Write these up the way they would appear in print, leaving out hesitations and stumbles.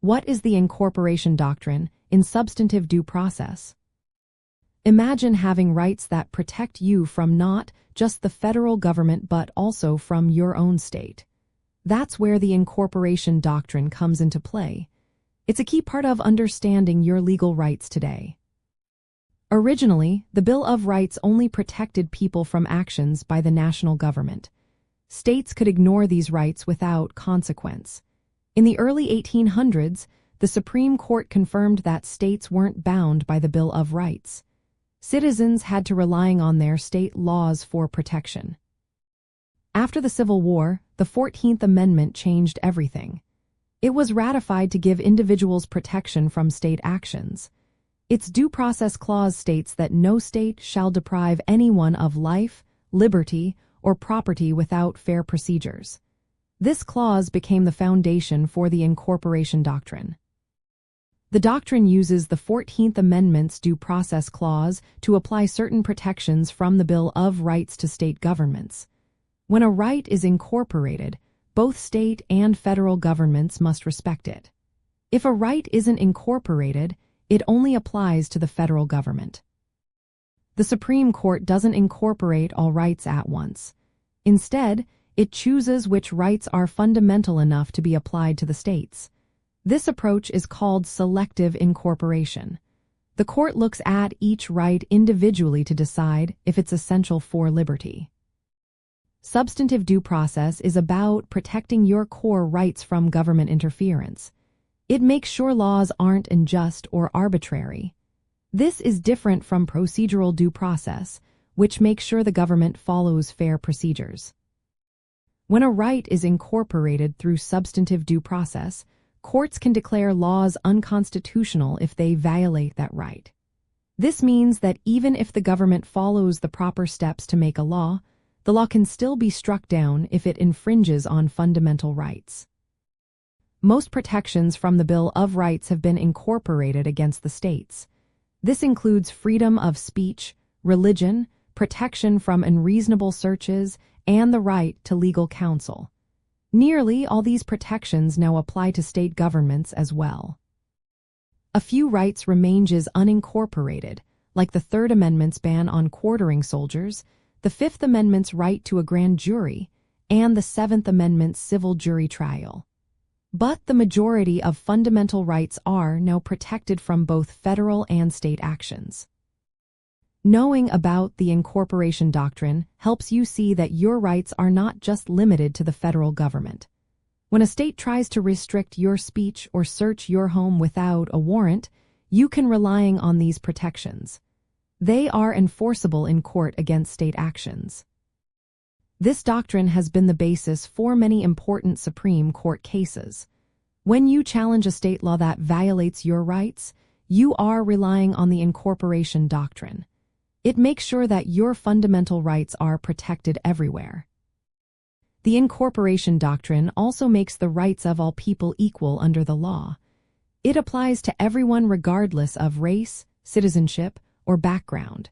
What is the Incorporation Doctrine in substantive due process? Imagine having rights that protect you from not just the federal government but also from your own state. That's where the Incorporation Doctrine comes into play. It's a key part of understanding your legal rights today. Originally, the Bill of Rights only protected people from actions by the national government. States could ignore these rights without consequence. In the early 1800s, the Supreme Court confirmed that states weren't bound by the Bill of Rights. Citizens had to rely on their state laws for protection. After the Civil War, the 14th Amendment changed everything. It was ratified to give individuals protection from state actions. Its Due Process Clause states that no state shall deprive anyone of life, liberty, or property without fair procedures. This clause became the foundation for the Incorporation Doctrine. The doctrine uses the 14th Amendment's Due Process Clause to apply certain protections from the Bill of Rights to state governments. When a right is incorporated, both state and federal governments must respect it. If a right isn't incorporated, it only applies to the federal government. The Supreme Court doesn't incorporate all rights at once. Instead, it chooses which rights are fundamental enough to be applied to the states. This approach is called selective incorporation. The court looks at each right individually to decide if it's essential for liberty. Substantive due process is about protecting your core rights from government interference. It makes sure laws aren't unjust or arbitrary. This is different from procedural due process, which makes sure the government follows fair procedures. When a right is incorporated through substantive due process, courts can declare laws unconstitutional if they violate that right. This means that even if the government follows the proper steps to make a law, the law can still be struck down if it infringes on fundamental rights. Most protections from the Bill of Rights have been incorporated against the states. This includes freedom of speech, religion, protection from unreasonable searches, and the right to legal counsel. Nearly all these protections now apply to state governments as well. A few rights remain as unincorporated, like the Third Amendment's ban on quartering soldiers, the Fifth Amendment's right to a grand jury, and the Seventh Amendment's civil jury trial. But the majority of fundamental rights are now protected from both federal and state actions. Knowing about the Incorporation Doctrine helps you see that your rights are not just limited to the federal government. When a state tries to restrict your speech or search your home without a warrant, you can rely on these protections. They are enforceable in court against state actions. This doctrine has been the basis for many important Supreme Court cases. When you challenge a state law that violates your rights, you are relying on the Incorporation Doctrine. It makes sure that your fundamental rights are protected everywhere. The Incorporation Doctrine also makes the rights of all people equal under the law. It applies to everyone regardless of race, citizenship, or background.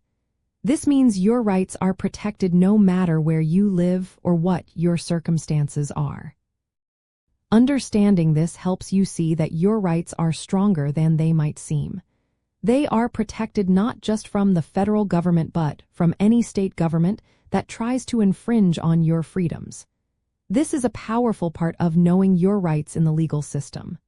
This means your rights are protected no matter where you live or what your circumstances are. Understanding this helps you see that your rights are stronger than they might seem. They are protected not just from the federal government but from any state government that tries to infringe on your freedoms. This is a powerful part of knowing your rights in the legal system.